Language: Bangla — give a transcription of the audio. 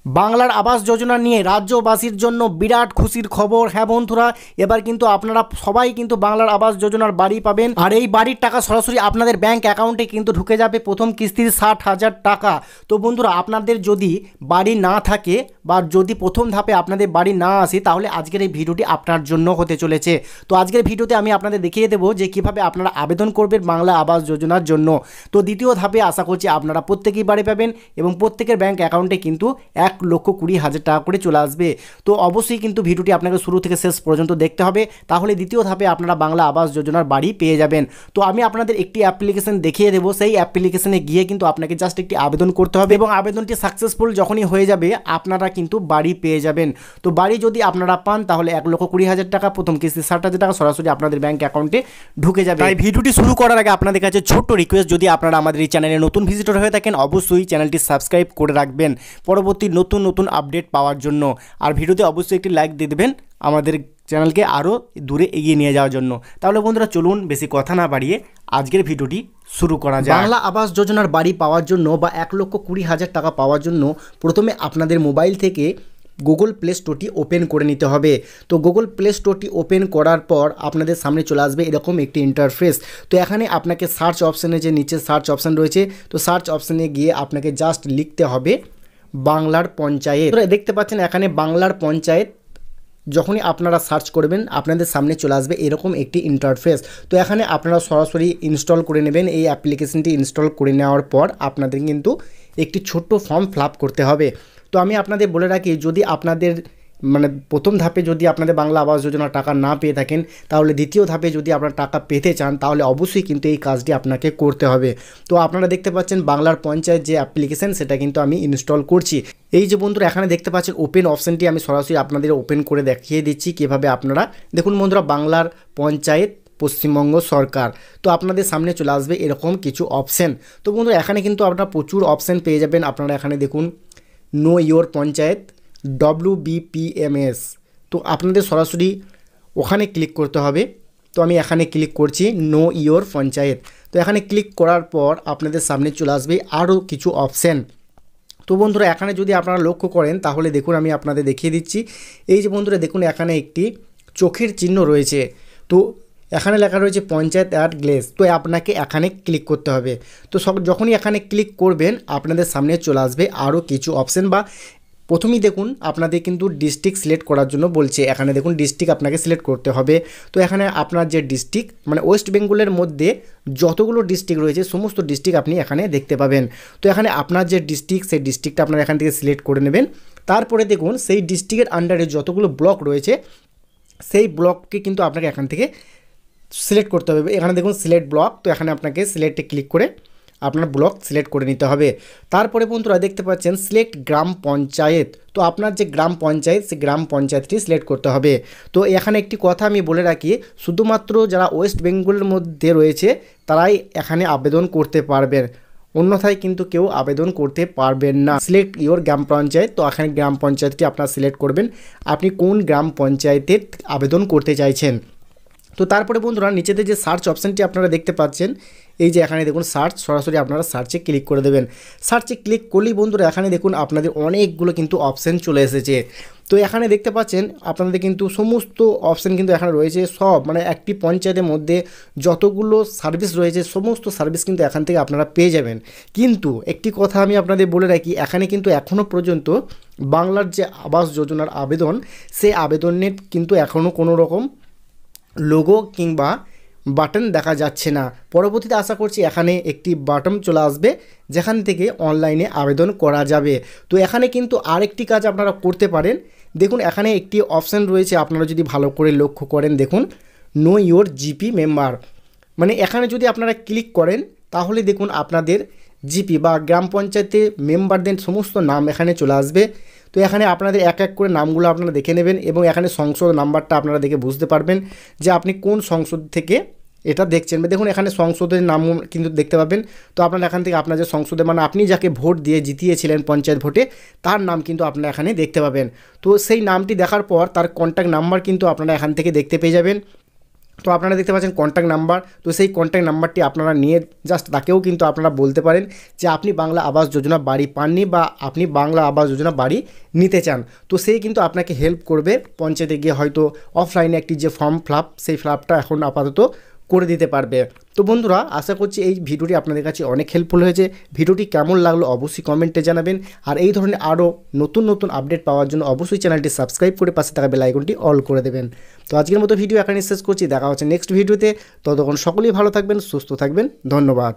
বাংলার আবাস যোজনা নিয়ে রাজ্যবাসীর জন্য বিরাট খুশির খবর। হ্যাঁ বন্ধুরা, এবার কিন্তু আপনারা সবাই কিন্তু বাংলার আবাস যোজনার বাড়ি পাবেন, আর এই বাড়ির টাকা সরাসরি আপনাদের ব্যাংক অ্যাকাউন্টে কিন্তু ঢুকে যাবে প্রথম কিস্তির 60,000 টাকা। তো বন্ধুরা, আপনাদের যদি বাড়ি না থাকে বা যদি প্রথম ধাপে আপনাদের বাড়ি না আসে, তাহলে আজকের এই ভিডিওটি আপনার জন্য হতে চলেছে। তো আজকের ভিডিওতে আমি আপনাদের দেখিয়ে দেবো যে কিভাবে আপনারা আবেদন করবেন বাংলা আবাস যোজনার জন্য। তো দ্বিতীয় ধাপে আশা করছি আপনারা প্রত্যেকেই বাড়ি পাবেন এবং প্রত্যেকের ব্যাংক অ্যাকাউন্টে কিন্তু 1,20,000 টাকা করে চলে আসবে। তো অবশ্যই কিন্তু ভিডিওটি আপনাকে শুরু থেকে শেষ পর্যন্ত দেখতে হবে, তাহলে দ্বিতীয় ধাপে আপনারা বাংলা আবাস যোজনার বাড়ি পেয়ে যাবেন। তো আমি আপনাদের একটি অ্যাপ্লিকেশন দেখিয়ে দেবো, সেই অ্যাপ্লিকেশনে গিয়ে কিন্তু আপনাকে জাস্ট একটি আবেদন করতে হবে এবং আবেদনটি সাকসেসফুল যখনই হয়ে যাবে আপনারা কিন্তু বাড়ি পেয়ে যাবেন। তো বাড়ি যদি আপনারা পান তাহলে 1,20,000 টাকা, প্রথম কিস্তি 60,000 টাকা সরাসরি আপনাদের ব্যাংক অ্যাকাউন্টে ঢুকে যাবে। তাই ভিডিওটি শুরু করার আগে আপনাদের কাছে ছোট্ট রিকোয়েস্ট, যদি আপনারা আমাদের এই চ্যানেলে নতুন ভিজিটর হয়ে থাকেন অবশ্যই চ্যানেলটি সাবস্ক্রাইব করে রাখবেন পরবর্তী নতুন নতুন আপডেট পাওয়ার জন্য। আর ভিডিওতে অবশ্যই একটি লাইক দিয়ে দেবেন আমাদের চ্যানেলকে আরও দূরে এগিয়ে নিয়ে যাওয়ার জন্য। তাহলে বন্ধুরা চলুন বেশি কথা না বাড়িয়ে আজকের ভিডিওটি শুরু করা যায়। বাংলা আবাস যোজনার বাড়ি পাওয়ার জন্য বা 1,20,000 টাকা পাওয়ার জন্য প্রথমে আপনাদের মোবাইল থেকে গুগল প্লে স্টোরটি ওপেন করে নিতে হবে। তো গুগল প্লে স্টোরটি ওপেন করার পর আপনাদের সামনে চলে আসবে এরকম একটি ইন্টারফেস। তো এখানে আপনাকে সার্চ অপশানে, যে নিচে সার্চ অপশান রয়েছে, তো সার্চ অপশানে গিয়ে আপনাকে জাস্ট লিখতে হবে বাংলার পঞ্চায়েত। দেখতে পাচ্ছেন এখানে বাংলার পঞ্চায়েত যখনই আপনারা সার্চ করবেন আপনাদের সামনে চলে আসবে এরকম একটি ইন্টারফেস। তো এখানে আপনারা সরাসরি ইনস্টল করে নেবেন। এই অ্যাপ্লিকেশনটি ইনস্টল করে নেওয়ার পর আপনাদের কিন্তু একটি ছোট্ট ফর্ম ফিল আপ করতে হবে। তো আমি আপনাদের বলে রাখি, যদি আপনাদের প্রথম ধাপে যদি আপনাদের বাংলা আবাস যোজনা টাকা না পেয়ে থাকেন, তাহলে দ্বিতীয় ধাপে যদি আপনারা টাকা পেতে চান তাহলে অবশ্যই কিন্তু এই কাজটি আপনাকে করতে হবে। তো আপনারা দেখতে পাচ্ছেন বাংলার পঞ্চায়েত যে অ্যাপ্লিকেশন, সেটা কিন্তু আমি ইনস্টল করছি। এই যে বন্ধুরা এখানে দেখতে পাচ্ছেন ওপেন অপশানটি, আমি সরাসরি আপনাদের ওপেন করে দেখিয়ে দিচ্ছি কীভাবে আপনারা দেখুন। বন্ধুরা, বাংলার পঞ্চায়েত পশ্চিমবঙ্গ সরকার, তো আপনাদের সামনে চলে আসবে এরকম কিছু অপশান। তো বন্ধুরা এখানে কিন্তু আপনারা প্রচুর অপশান পেয়ে যাবেন। আপনারা এখানে দেখুন নো ইয়োর পঞ্চায়েত WBPMS, তো আপনাদের সরাসরি ওখানে ক্লিক করতে হবে। তো আমি এখানে ক্লিক করছি নো ইয়োর পঞ্চায়েত। তো এখানে ক্লিক করার পর আপনাদের সামনে চলে আসবে আরও কিছু অপশান। তো বন্ধুরা এখানে যদি আপনারা লক্ষ্য করেন তাহলে দেখুন আমি আপনাদের দেখিয়ে দিচ্ছি। এই যে বন্ধুরা দেখুন এখানে একটি চোখের চিহ্ন রয়েছে, তো এখানে লেখা রয়েছে পঞ্চায়েত অ্যাট গ্লেস। তো আপনাকে এখানে ক্লিক করতে হবে। তো যখনই এখানে ক্লিক করবেন আপনাদের সামনে চলে আসবে আরও কিছু অপশান। বা প্রথমেই দেখুন আপনাদের কিন্তু ডিস্ট্রিক্ট সিলেক্ট করার জন্য বলছে। এখানে দেখুন ডিস্ট্রিক্ট আপনাকে সিলেক্ট করতে হবে। তো এখানে আপনার যে ডিস্ট্রিক্ট ওয়েস্ট বেঙ্গলের মধ্যে যতগুলো ডিস্ট্রিক্ট রয়েছে সমস্ত ডিস্ট্রিক্ট আপনি এখানে দেখতে পাবেন। তো এখানে আপনার যে ডিস্ট্রিক্ট, সেই ডিস্ট্রিক্টটা আপনারা এখান থেকে সিলেক্ট করে নেবেন। তারপরে দেখুন সেই ডিস্ট্রিক্টের আন্ডারে যতগুলো ব্লক রয়েছে সেই ব্লককে কিন্তু আপনাকে এখান থেকে সিলেক্ট করতে হবে। এখানে দেখুন সিলেক্ট ব্লক, তো এখানে আপনাকে সিলেক্টে ক্লিক করে আপনার ব্লক সিলেক্ট করে নিতে হবে। তারপরে বন্ধুরা দেখতে পাচ্ছেন সিলেক্ট গ্রাম পঞ্চায়েত, তো আপনার যে গ্রাম পঞ্চায়েত সেই গ্রাম পঞ্চায়েতটি সিলেক্ট করতে হবে। তো এখানে একটি কথা আমি বলে রাখি, শুধুমাত্র যারা ওয়েস্ট বেঙ্গলের মধ্যে রয়েছে তারাই এখানে আবেদন করতে পারবেন, অন্যথায় কিন্তু কেউ আবেদন করতে পারবেন না। সিলেক্ট ইয়োর গ্রাম পঞ্চায়েত, তো এখানে গ্রাম পঞ্চায়েতটি আপনারা সিলেক্ট করবেন, আপনি কোন গ্রাম পঞ্চায়েতের আবেদন করতে চাইছেন। তো তারপরে বন্ধুরা নিচেতে যে সার্চ অপশানটি আপনারা দেখতে পাচ্ছেন, এই যে এখানে দেখুন সার্চ, সরাসরি আপনারা সার্চে ক্লিক করে দেবেন। সার্চে ক্লিক করলেই বন্ধুরা এখানে দেখুন আপনাদের অনেকগুলো কিন্তু অপশান চলে এসেছে। তো এখানে দেখতে পাচ্ছেন আপনাদের কিন্তু সমস্ত অপশান কিন্তু এখানে রয়েছে। সব একটি পঞ্চায়েতের মধ্যে যতগুলো সার্ভিস রয়েছে সমস্ত সার্ভিস কিন্তু এখান থেকে আপনারা পেয়ে যাবেন। কিন্তু একটি কথা আমি আপনাদের বলে রাখি, এখানে কিন্তু এখনও পর্যন্ত বাংলার যে আবাস যোজনার আবেদন, সেই আবেদনের কিন্তু এখনও কোনো রকম লোগো কিংবা বাটন দেখা যাচ্ছে না। পরবর্তীতে আশা করছি এখানে একটি বাটন চলে আসবে যেখান থেকে অনলাইনে আবেদন করা যাবে। তো এখানে কিন্তু আরেকটি কাজ আপনারা করতে পারেন। দেখুন এখানে একটি অপশান রয়েছে, আপনারা যদি ভালো করে লক্ষ্য করেন দেখুন নো ইয়োর জিপি মেম্বার, এখানে যদি আপনারা ক্লিক করেন তাহলে দেখুন আপনাদের জিপি বা গ্রাম পঞ্চায়েতে মেম্বারদের সমস্ত নাম এখানে চলে আসবে। তো এখানে আপনাদের এক এক করে নামগুলো আপনারা দেখে নেবেন এবং এখানে সংসদ নাম্বারটা আপনারা দেখে বুঝতে পারবেন যে আপনি কোন সংসদ থেকে এটা দেখছেন। দেখুন এখানে সংসদের নাম কিন্তু দেখতে পাবেন। তো আপনারা এখান থেকে আপনার যে সংসদে আপনি যাকে ভোট দিয়ে জিতিয়েছিলেন পঞ্চায়েত ভোটে, তার নাম কিন্তু আপনারা এখানে দেখতে পাবেন। তো সেই নামটি দেখার পর তার কন্ট্যাক্ট নাম্বার কিন্তু আপনারা এখান থেকে দেখতে পেয়ে যাবেন। তো আপনারা দেখতে পাচ্ছেন কন্ট্যাক্ট নাম্বার, তো সেই কন্ট্যাক্ট নাম্বারটি আপনারা নিয়ে জাস্ট তাকেও কিন্তু আপনারা বলতে পারেন যে আপনি বাংলা আবাস যোজনা বাড়ি পাননি বা আপনি বাংলা আবাস যোজনা বাড়ি নিতে চান। তো সেই কিন্তু আপনাকে হেল্প করবে পঞ্চায়েতে গিয়ে হয়তো অফলাইনে একটি যে ফর্ম ফিলআপ, সেই ফিলআপটা এখন আপাতত করে দিতে পারবে। তো বন্ধুরা, আশা করছি এই ভিডিওটি আপনাদের কাছে অনেক হেল্পফুল হয়েছে। ভিডিওটি কেমন লাগলো অবশ্যই কমেন্টে জানাবেন। আর এই ধরনের আরও নতুন নতুন আপডেট পাওয়ার জন্য অবশ্যই চ্যানেলটি সাবস্ক্রাইব করে পাশে থাকা বেল আইকনটি অল করে দেবেন। তো আজকের মতো ভিডিও এখানে শেষ করছি, দেখা হচ্ছে নেক্সট ভিডিওতে। ততক্ষণ সকলেই ভালো থাকবেন, সুস্থ থাকবেন, ধন্যবাদ।